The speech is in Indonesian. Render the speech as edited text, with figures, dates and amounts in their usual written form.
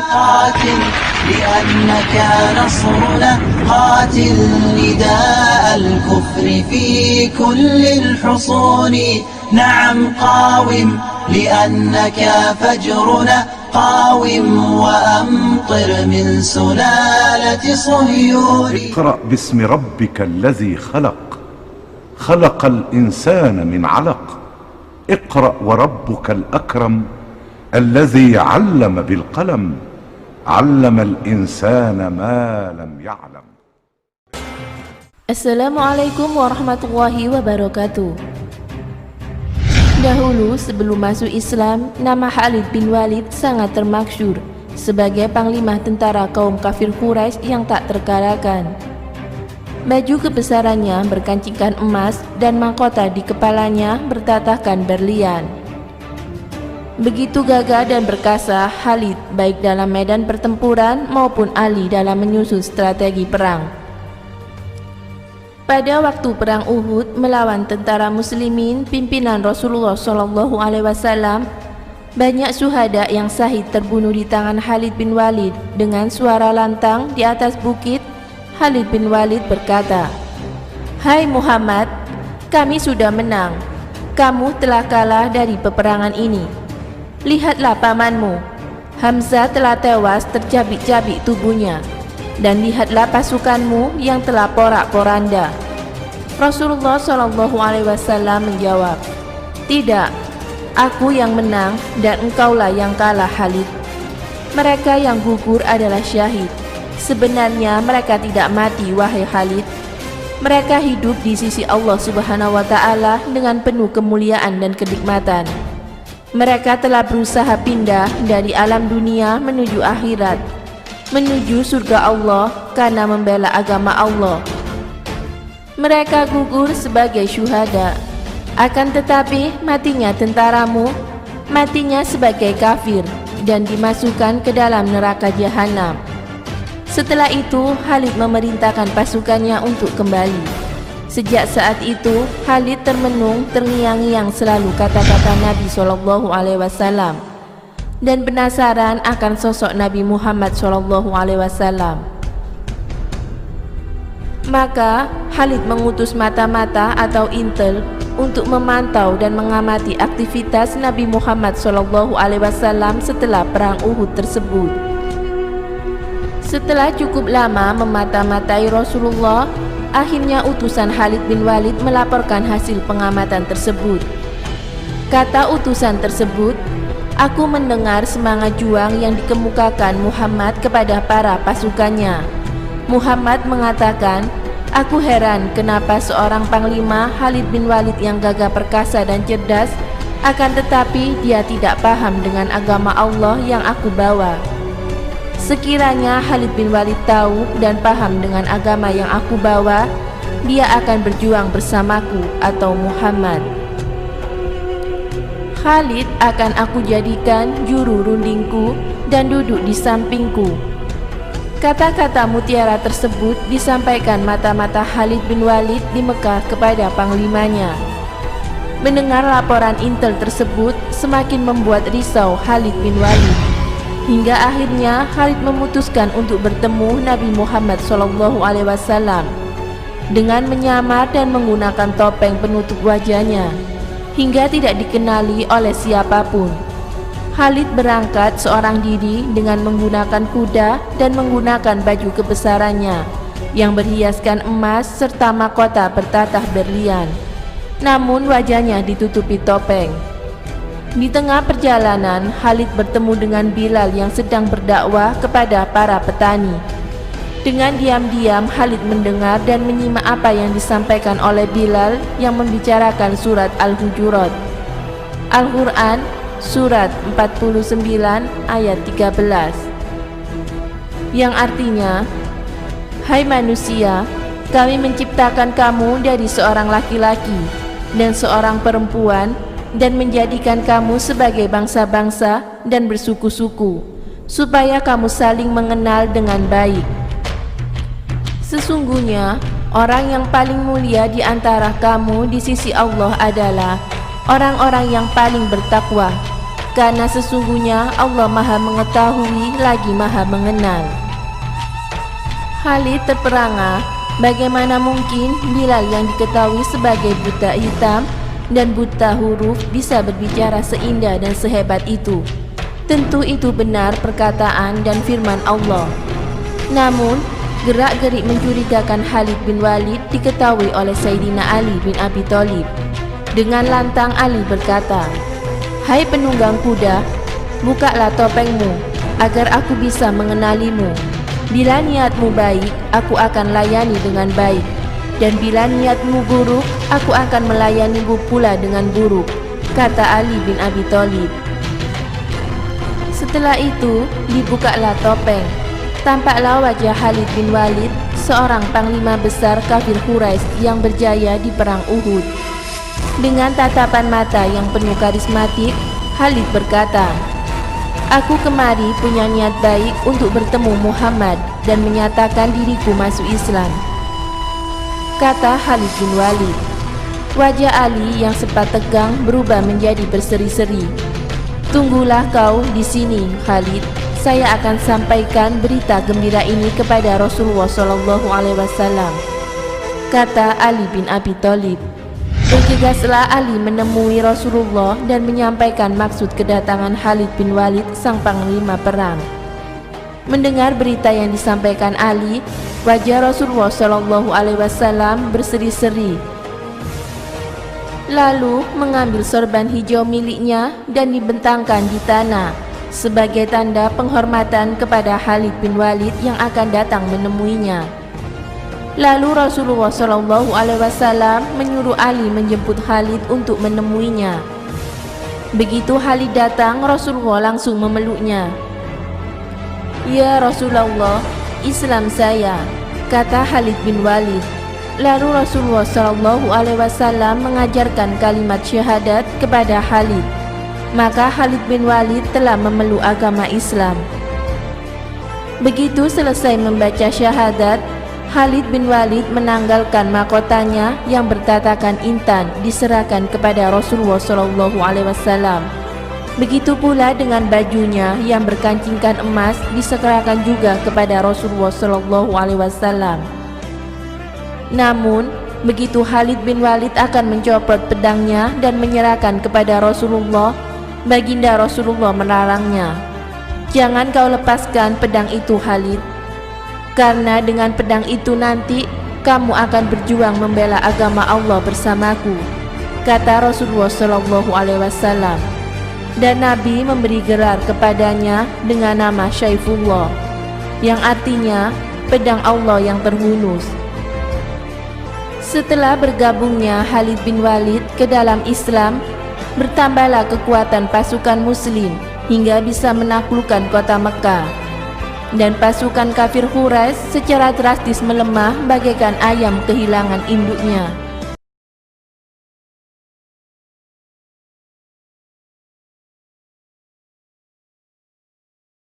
قاتل لأنك نصرنا قاتل نداء الكفر في كل الحصون نعم قاوم لأنك فجرنا قاوم وأمطر من سلالة صهيون اقرأ باسم ربك الذي خلق خلق الإنسان من علق اقرأ وربك الأكرم الذي علم بالقلم علم الإنسان ما لم يعلم. Assalamualaikum warahmatullahi wabarakatuh. Dahulu sebelum masuk Islam, nama Khalid bin Walid sangat termasyhur sebagai panglima tentara kaum kafir Quraisy yang tak terkalahkan. Baju kebesarannya berkancingkan emas dan mahkota di kepalanya bertatahkan berlian. Begitu gagah dan perkasa Khalid baik dalam medan pertempuran maupun ahli dalam menyusun strategi perang. Pada waktu perang Uhud melawan tentara muslimin pimpinan Rasulullah SAW, banyak syuhada yang syahid terbunuh di tangan Khalid bin Walid. Dengan suara lantang di atas bukit, Khalid bin Walid berkata, "Hai Muhammad, kami sudah menang. Kamu telah kalah dari peperangan ini. Lihatlah pamanmu, Hamzah telah tewas tercabik-cabik tubuhnya. Dan lihatlah pasukanmu yang telah porak-poranda." Rasulullah SAW menjawab, "Tidak, aku yang menang dan engkaulah yang kalah Khalid. Mereka yang gugur adalah syahid. Sebenarnya mereka tidak mati wahai Khalid. Mereka hidup di sisi Allah Subhanahu wa Ta'ala dengan penuh kemuliaan dan kenikmatan. Mereka telah berusaha pindah dari alam dunia menuju akhirat, menuju surga Allah karena membela agama Allah. Mereka gugur sebagai syuhada. Akan tetapi matinya tentaramu, matinya sebagai kafir dan dimasukkan ke dalam neraka jahanam." Setelah itu Khalid memerintahkan pasukannya untuk kembali. Sejak saat itu Khalid termenung terngiang-ngiang selalu kata-kata Nabi SAW dan penasaran akan sosok Nabi Muhammad SAW. Maka Khalid mengutus mata-mata atau intel untuk memantau dan mengamati aktivitas Nabi Muhammad SAW setelah perang Uhud tersebut. Setelah cukup lama memata-matai Rasulullah, akhirnya utusan Khalid bin Walid melaporkan hasil pengamatan tersebut. Kata utusan tersebut, "Aku mendengar semangat juang yang dikemukakan Muhammad kepada para pasukannya." Muhammad mengatakan, "Aku heran kenapa seorang panglima Khalid bin Walid yang gagah perkasa dan cerdas, akan tetapi dia tidak paham dengan agama Allah yang aku bawa. Sekiranya Khalid bin Walid tahu dan paham dengan agama yang aku bawa, dia akan berjuang bersamaku atau Muhammad. Khalid akan aku jadikan juru rundingku dan duduk di sampingku." Kata-kata mutiara tersebut disampaikan mata-mata Khalid bin Walid di Mekah kepada panglimanya. Mendengar laporan intel tersebut semakin membuat risau Khalid bin Walid. Hingga akhirnya Khalid memutuskan untuk bertemu Nabi Muhammad SAW dengan menyamar dan menggunakan topeng penutup wajahnya hingga tidak dikenali oleh siapapun. Khalid berangkat seorang diri dengan menggunakan kuda dan menggunakan baju kebesarannya yang berhiaskan emas serta mahkota bertatah berlian. Namun wajahnya ditutupi topeng. Di tengah perjalanan, Khalid bertemu dengan Bilal yang sedang berdakwah kepada para petani. Dengan diam-diam Khalid mendengar dan menyimak apa yang disampaikan oleh Bilal yang membicarakan surat Al-Hujurat, Al-Quran, surat 49 ayat 13, yang artinya, "Hai manusia, kami menciptakan kamu dari seorang laki-laki dan seorang perempuan dan menjadikan kamu sebagai bangsa-bangsa dan bersuku-suku, supaya kamu saling mengenal dengan baik. Sesungguhnya, orang yang paling mulia di antara kamu di sisi Allah adalah orang-orang yang paling bertakwa, karena sesungguhnya Allah Maha Mengetahui lagi Maha Mengenal. Khalid terperangah, bagaimana mungkin Bilal yang diketahui sebagai buta hitam dan buta huruf bisa berbicara seindah dan sehebat itu. Tentu itu benar perkataan dan firman Allah. Namun, gerak-gerik mencurigakan Khalid bin Walid diketahui oleh Sayyidina Ali bin Abi Thalib. Dengan lantang Ali berkata, "Hai penunggang kuda, bukalah topengmu agar aku bisa mengenalimu. Bila niatmu baik, aku akan layani dengan baik. Dan bila niatmu buruk, aku akan melayanimu pula dengan buruk," kata Ali bin Abi Thalib. Setelah itu, dibukalah topeng. Tampaklah wajah Khalid bin Walid, seorang panglima besar kafir Quraisy yang berjaya di perang Uhud. Dengan tatapan mata yang penuh karismatik, Khalid berkata, "Aku kemari punya niat baik untuk bertemu Muhammad dan menyatakan diriku masuk Islam," kata Khalid bin Walid. Wajah Ali yang sempat tegang berubah menjadi berseri-seri. "Tunggulah kau di sini, Khalid. Saya akan sampaikan berita gembira ini kepada Rasulullah SAW," kata Ali bin Abi Thalib. Bergegaslah Ali menemui Rasulullah dan menyampaikan maksud kedatangan Khalid bin Walid, sang panglima perang. Mendengar berita yang disampaikan Ali, wajah Rasulullah SAW berseri-seri. Lalu mengambil sorban hijau miliknya dan dibentangkan di tanah sebagai tanda penghormatan kepada Khalid bin Walid yang akan datang menemuinya. Lalu Rasulullah SAW menyuruh Ali menjemput Khalid untuk menemuinya. Begitu Khalid datang, Rasulullah langsung memeluknya. "Ya Rasulullah, Islam saya," kata Khalid bin Walid. Lalu Rasulullah SAW mengajarkan kalimat syahadat kepada Khalid. Maka Khalid bin Walid telah memeluk agama Islam. Begitu selesai membaca syahadat, Khalid bin Walid menanggalkan mahkotanya yang bertatakan intan diserahkan kepada Rasulullah SAW. Begitu pula dengan bajunya yang berkancingkan emas diserahkan juga kepada Rasulullah SAW. Namun, begitu Khalid bin Walid akan mencopot pedangnya dan menyerahkan kepada Rasulullah, baginda Rasulullah melarangnya. "Jangan kau lepaskan pedang itu, Khalid, karena dengan pedang itu nanti kamu akan berjuang membela agama Allah bersamaku," kata Rasulullah SAW. Dan Nabi memberi gelar kepadanya dengan nama Syaifullah, yang artinya pedang Allah yang terhunus. Setelah bergabungnya Khalid bin Walid ke dalam Islam, bertambahlah kekuatan pasukan muslim hingga bisa menaklukkan kota Mekah. Dan pasukan kafir Quraisy secara drastis melemah bagaikan ayam kehilangan induknya.